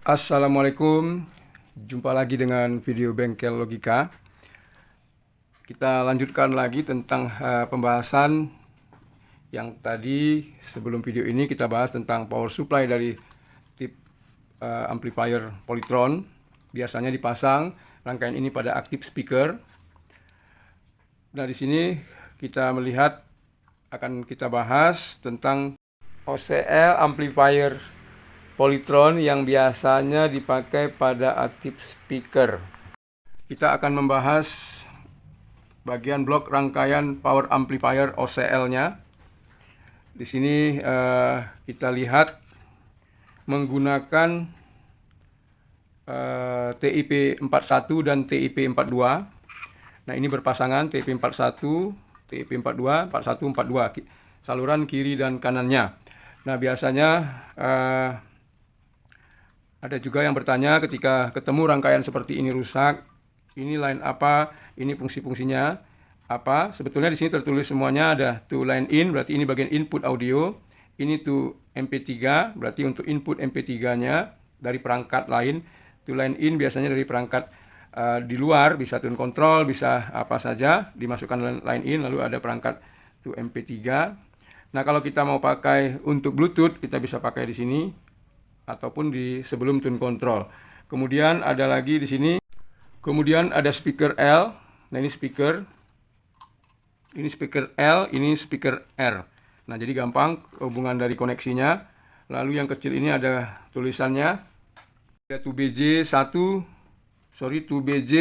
Assalamualaikum, jumpa lagi dengan video Bengkel Logika. Kita lanjutkan lagi tentang pembahasan yang tadi. Sebelum video ini kita bahas tentang power supply dari tip amplifier Polytron. Biasanya dipasang rangkaian ini pada active speaker. Nah, di sini kita melihat, akan kita bahas tentang OCL amplifier Polytron yang biasanya dipakai pada active speaker. Kita akan membahas bagian blok rangkaian power amplifier OCL-nya. Di sini kita lihat menggunakan TIP 41 dan TIP 42. Nah, ini berpasangan TIP 41, TIP 42, 41, 42, saluran kiri dan kanannya. Nah, biasanya ada juga yang bertanya ketika ketemu rangkaian seperti ini rusak, ini line apa, ini fungsi-fungsinya apa. Sebetulnya di sini tertulis semuanya, ada to line in, berarti ini bagian input audio, ini to MP3, berarti untuk input MP3-nya dari perangkat lain. To line in biasanya dari perangkat di luar, bisa tune control, bisa apa saja, dimasukkan line in, lalu ada perangkat to MP3. Nah, kalau kita mau pakai untuk Bluetooth, kita bisa pakai di sini ataupun di sebelum tune control. Kemudian ada lagi di sini. Kemudian ada speaker L. Nah, ini speaker. Ini speaker L, ini speaker R. Nah, jadi gampang hubungan dari koneksinya. Lalu yang kecil ini ada tulisannya. Ada 2BJ1, 2BJ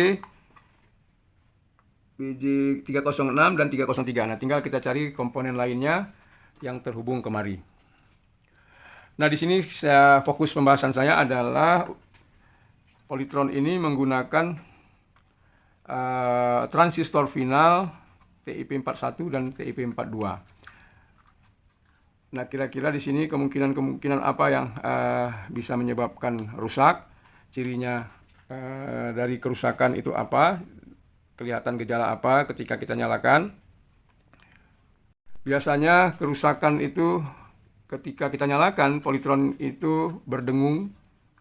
306 dan 303. Nah, tinggal kita cari komponen lainnya yang terhubung kemari. Nah, di sini saya fokus pembahasan saya adalah Polytron ini menggunakan transistor final TIP 41 dan TIP 42. Nah, kira-kira di sini kemungkinan apa yang bisa menyebabkan rusak? Cirinya dari kerusakan itu apa? Kelihatan gejala apa ketika kita nyalakan? Biasanya kerusakan itu ketika kita nyalakan, Polytron itu berdengung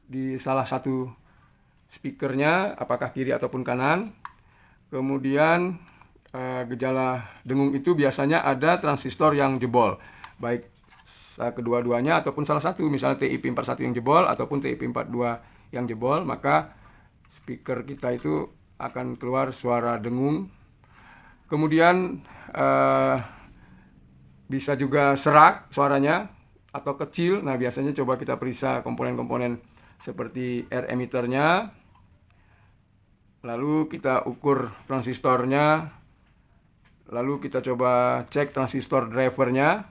di salah satu speakernya, apakah kiri ataupun kanan. Kemudian gejala dengung itu biasanya ada transistor yang jebol, baik kedua-duanya ataupun salah satu, misalnya TIP 41 yang jebol ataupun TIP 42 yang jebol, maka speaker kita itu akan keluar suara dengung. Kemudian bisa juga serak suaranya atau kecil. Nah, biasanya coba kita periksa komponen-komponen seperti air emitter-nya. Lalu kita ukur transistornya. Lalu kita coba cek transistor drivernya.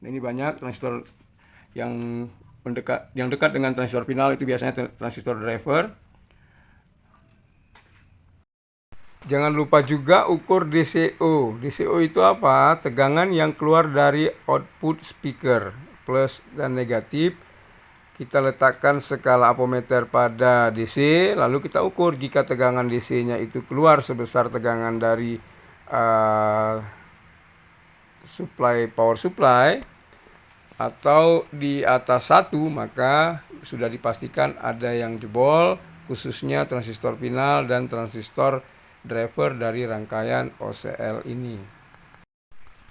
Nah, ini banyak transistor yang dekat dengan transistor final, itu biasanya transistor driver. Jangan lupa juga ukur DCO. DCO itu apa? Tegangan yang keluar dari output speaker, plus dan negatif. Kita letakkan skala ampermeter pada DC, lalu kita ukur jika tegangan DC-nya itu keluar sebesar tegangan dari power supply atau di atas 1, maka sudah dipastikan ada yang jebol, khususnya transistor final dan transistor driver dari rangkaian OCL ini.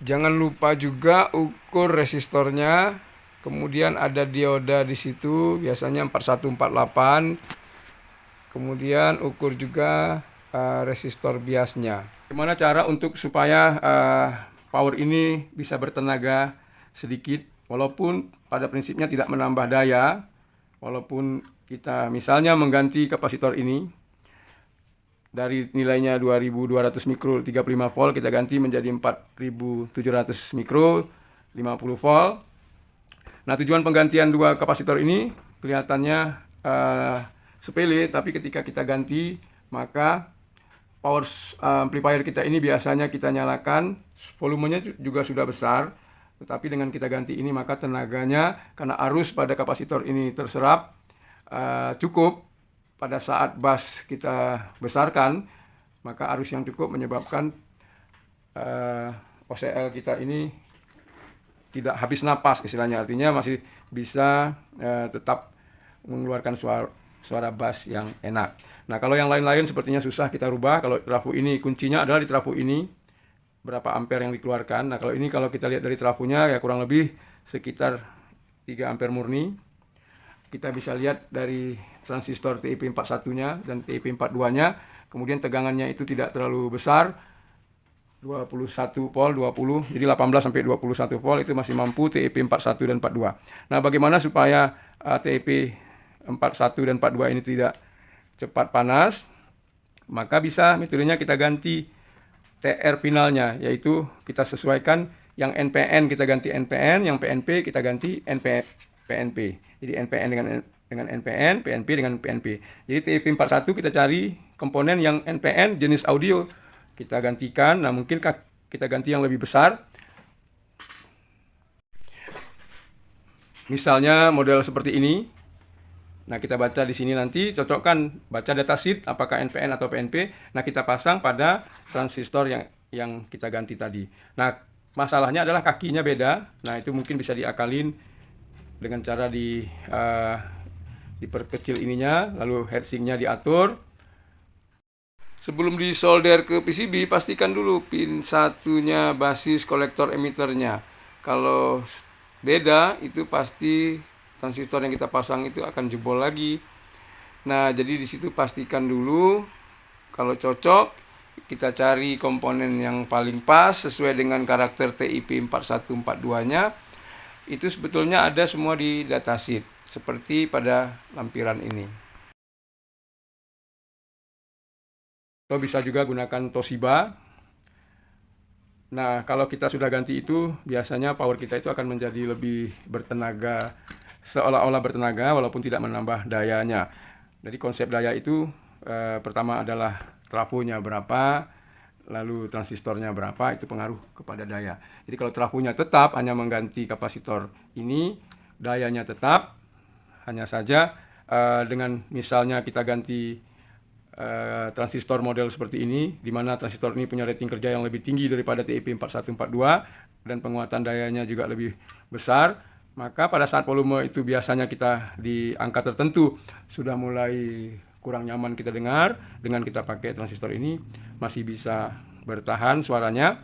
Jangan lupa juga ukur resistornya. Kemudian ada dioda di situ, biasanya 4148. Kemudian ukur juga resistor biasnya. Gimana cara untuk supaya power ini bisa bertenaga sedikit, walaupun pada prinsipnya tidak menambah daya. Walaupun kita misalnya mengganti kapasitor ini dari nilainya 2200 mikro 35 volt, kita ganti menjadi 4700 mikro 50 volt. Nah, tujuan penggantian dua kapasitor ini kelihatannya sepele, tapi ketika kita ganti, maka power amplifier kita ini biasanya kita nyalakan, volumenya juga sudah besar, tetapi dengan kita ganti ini maka tenaganya, karena arus pada kapasitor ini terserap cukup. Pada saat bass kita besarkan, maka arus yang cukup menyebabkan OCL kita ini tidak habis napas istilahnya, artinya masih bisa tetap mengeluarkan suara bass yang enak. Nah, kalau yang lain-lain sepertinya susah kita rubah. Kalau trafo ini kuncinya adalah di trafo ini berapa ampere yang dikeluarkan. Nah, kalau ini kalau kita lihat dari trafonya ya kurang lebih sekitar 3 ampere murni. Kita bisa lihat dari transistor TIP41-nya dan TIP42-nya. Kemudian tegangannya itu tidak terlalu besar. 21 volt, 20, jadi 18 sampai 21 volt itu masih mampu TIP 41 dan 42. Nah, bagaimana supaya TIP 41 dan 42 ini tidak cepat panas? Maka bisa metodenya kita ganti TR finalnya, yaitu kita sesuaikan yang NPN kita ganti NPN, yang PNP kita ganti PNP. Jadi NPN dengan NPN, PNP dengan PNP. Jadi TIP 41 kita cari komponen yang NPN jenis audio kita gantikan. Nah, mungkin kita ganti yang lebih besar. Misalnya model seperti ini. Nah, kita baca di sini nanti, cocokkan baca datasheet apakah NPN atau PNP. Nah, kita pasang pada transistor yang kita ganti tadi. Nah, masalahnya adalah kakinya beda. Nah, itu mungkin bisa diakalin dengan cara diperkecil ininya, lalu heatsinknya diatur. Sebelum disolder ke PCB, pastikan dulu pin satunya basis kolektor emiternya. Kalau beda, itu pasti transistor yang kita pasang itu akan jebol lagi. Nah, jadi di situ pastikan dulu. Kalau cocok, kita cari komponen yang paling pas sesuai dengan karakter TIP 4142-nya. Itu sebetulnya ada semua di datasheet, seperti pada lampiran ini. Atau bisa juga gunakan Toshiba. Nah, kalau kita sudah ganti itu, biasanya power kita itu akan menjadi lebih bertenaga, seolah-olah bertenaga walaupun tidak menambah dayanya. Jadi konsep daya itu pertama adalah trafonya berapa, lalu transistornya berapa, itu pengaruh kepada daya. Jadi kalau trafonya tetap hanya mengganti kapasitor ini, dayanya tetap, hanya saja dengan misalnya kita ganti transistor model seperti ini, di mana transistor ini punya rating kerja yang lebih tinggi daripada TIP 4142 dan penguatan dayanya juga lebih besar, maka pada saat volume itu biasanya kita di angka tertentu sudah mulai kurang nyaman kita dengar. Dengan kita pakai transistor ini masih bisa bertahan suaranya.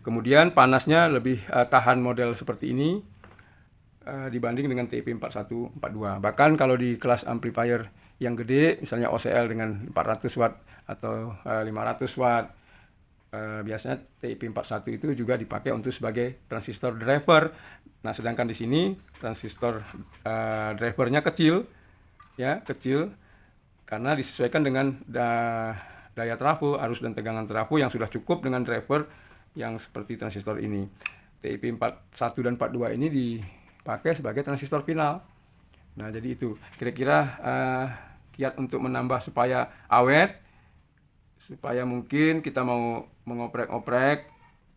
Kemudian panasnya lebih tahan model seperti ini dibanding dengan TIP 4142. Bahkan kalau di kelas amplifier yang gede, misalnya OCL dengan 400 watt atau 500 watt, biasanya TIP 41 itu juga dipakai untuk sebagai transistor driver. Nah, sedangkan di sini transistor drivernya kecil, ya kecil, karena disesuaikan dengan daya trafo, arus dan tegangan trafo yang sudah cukup dengan driver yang seperti transistor ini. TIP 41 dan 42 ini dipakai sebagai transistor final. Nah, jadi itu kira-kira kiat untuk menambah supaya awet, supaya mungkin kita mau mengoprek-oprek,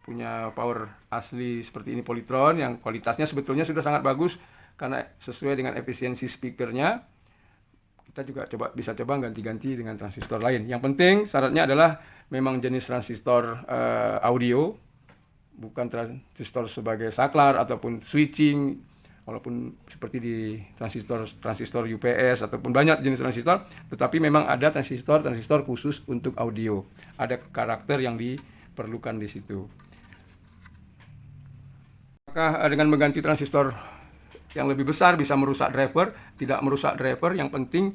punya power asli seperti ini Polytron yang kualitasnya sebetulnya sudah sangat bagus karena sesuai dengan efisiensi speakernya. Kita juga bisa coba ganti-ganti dengan transistor lain. Yang penting syaratnya adalah memang jenis transistor audio, bukan transistor sebagai saklar ataupun switching. Walaupun seperti di transistor UPS ataupun banyak jenis transistor, tetapi memang ada transistor khusus untuk audio. Ada karakter yang diperlukan di situ. Maka dengan mengganti transistor yang lebih besar bisa merusak driver, tidak merusak driver. Yang penting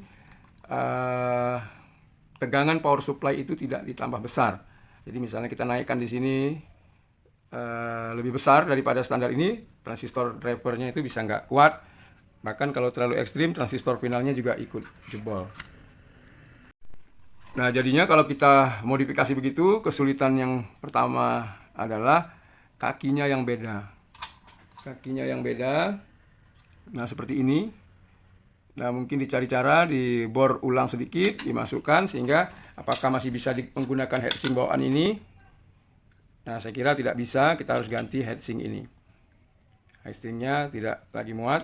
tegangan power supply itu tidak ditambah besar. Jadi misalnya kita naikkan di sini lebih besar daripada standar ini, transistor drivernya itu bisa nggak kuat. Bahkan kalau terlalu ekstrim, transistor finalnya juga ikut jebol. Nah, jadinya kalau kita modifikasi begitu, kesulitan yang pertama adalah kakinya yang beda. Kakinya yang beda. Nah, seperti ini. Nah, mungkin dicari cara, dibor ulang sedikit, dimasukkan sehingga apakah masih bisa menggunakan heatsink bawaan ini. Nah, saya kira tidak bisa, kita harus ganti heatsink ini. Heatsinknya tidak lagi muat.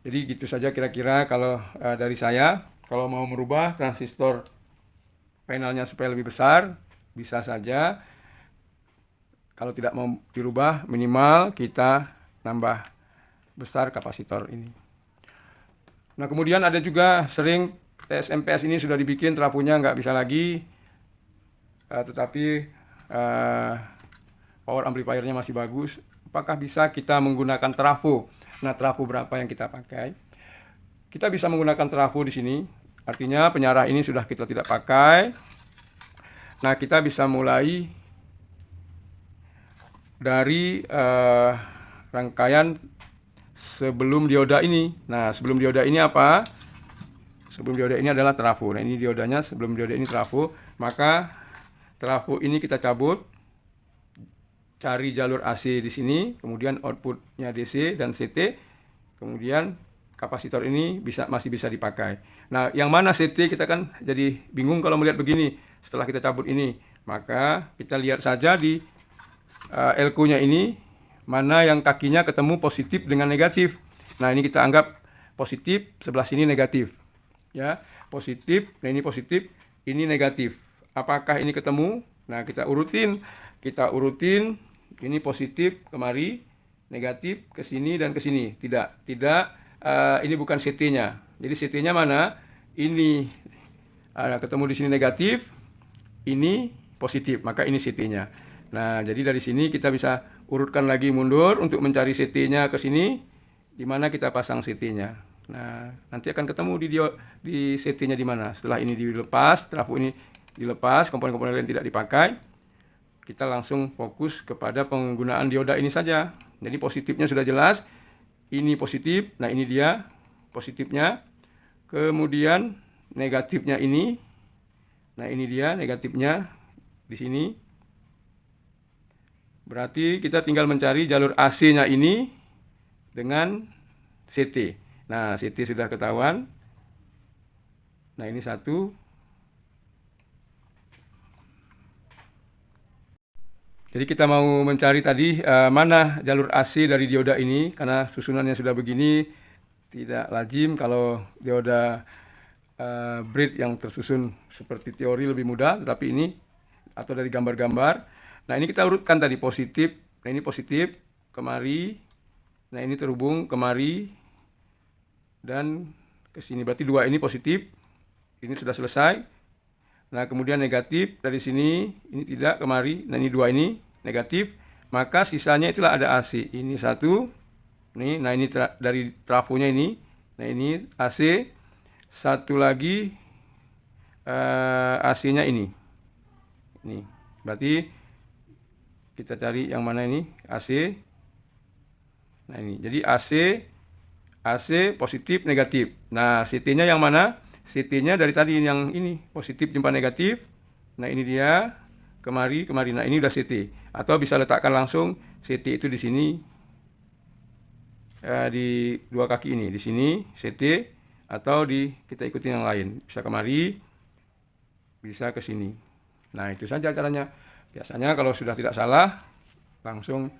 Jadi gitu saja kira-kira kalau dari saya. Kalau mau merubah transistor panelnya supaya lebih besar, bisa saja. Kalau tidak mau dirubah, minimal kita nambah besar kapasitor ini. Nah, kemudian ada juga sering TSMPS ini sudah dibikin trafonya nggak bisa lagi, tetapi power amplifiernya masih bagus. Apakah bisa kita menggunakan trafo? Nah, trafo berapa yang kita pakai? Kita bisa menggunakan trafo di sini. Artinya penyarah ini sudah kita tidak pakai. Nah, kita bisa mulai dari rangkaian sebelum dioda ini. Nah, sebelum dioda ini apa? Sebelum dioda ini adalah trafo. Nah, ini diodanya, sebelum dioda ini trafo. Maka trafo ini kita cabut, cari jalur AC di sini, kemudian outputnya DC dan CT, kemudian kapasitor ini masih bisa dipakai. Nah, yang mana CT kita kan jadi bingung kalau melihat begini. Setelah kita cabut ini, maka kita lihat saja di elko-nya ini, mana yang kakinya ketemu positif dengan negatif. Nah, ini kita anggap positif, sebelah sini negatif. Ya, positif, nah ini positif, ini negatif. Apakah ini ketemu? Nah, kita urutin, ini positif kemari, negatif ke sini dan ke sini. Tidak, ini bukan CT-nya. Jadi CT-nya mana? Ini ketemu di sini negatif, ini positif, maka ini CT-nya. Nah, jadi dari sini kita bisa urutkan lagi mundur untuk mencari CT-nya ke sini, di mana kita pasang CT-nya. Nah, nanti akan ketemu di CT-nya di mana. Setelah ini dilepas, trafo ini dilepas, komponen-komponen lain tidak dipakai, kita langsung fokus kepada penggunaan dioda ini saja. Jadi positifnya sudah jelas, ini positif, nah ini dia positifnya. Kemudian negatifnya ini, nah ini dia negatifnya di sini. Berarti kita tinggal mencari jalur AC-nya ini dengan CT. Nah, CT sudah ketahuan. Nah, ini satu. Jadi kita mau mencari tadi mana jalur AC dari dioda ini, karena susunannya sudah begini, tidak lazim. Kalau dioda bridge yang tersusun seperti teori lebih mudah, tetapi ini atau dari gambar-gambar. Nah, ini kita urutkan tadi positif. Nah, ini positif kemari. Nah, ini terhubung kemari dan ke sini. Berarti dua ini positif. Ini sudah selesai. Nah, kemudian negatif dari sini, ini tidak kemari. Nah, ini dua ini negatif. Maka sisanya itulah ada AC. Ini satu. Nih, nah ini dari trafonya ini. Nah, ini AC. Satu lagi AC-nya ini. Ini. Berarti kita cari yang mana ini? AC. Nah, ini. Jadi AC positif negatif. Nah, CT-nya yang mana? CT-nya dari tadi yang ini, positif jumpa negatif. Nah, ini dia. Kemari. Nah, ini udah CT. Atau bisa letakkan langsung CT itu di sini. Di dua kaki ini, di sini CT, atau kita ikutin yang lain. Bisa kemari, bisa ke sini. Nah, itu saja caranya. Biasanya kalau sudah tidak salah, langsung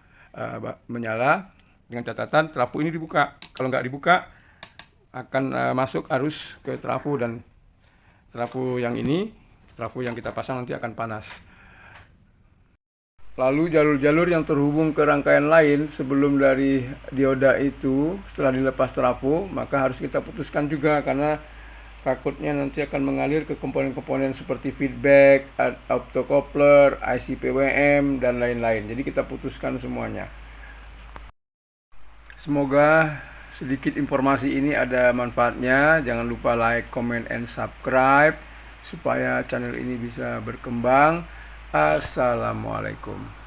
menyala dengan catatan trafo ini dibuka. Kalau nggak dibuka, akan masuk arus ke trafo, dan trafo yang ini, trafo yang kita pasang nanti akan panas. Lalu jalur-jalur yang terhubung ke rangkaian lain sebelum dari dioda itu, setelah dilepas trafo, maka harus kita putuskan juga, karena takutnya nanti akan mengalir ke komponen-komponen seperti feedback, optocoupler, IC PWM, dan lain-lain. Jadi kita putuskan semuanya. Semoga sedikit informasi ini ada manfaatnya. Jangan lupa like, comment, and subscribe supaya channel ini bisa berkembang. Assalamualaikum.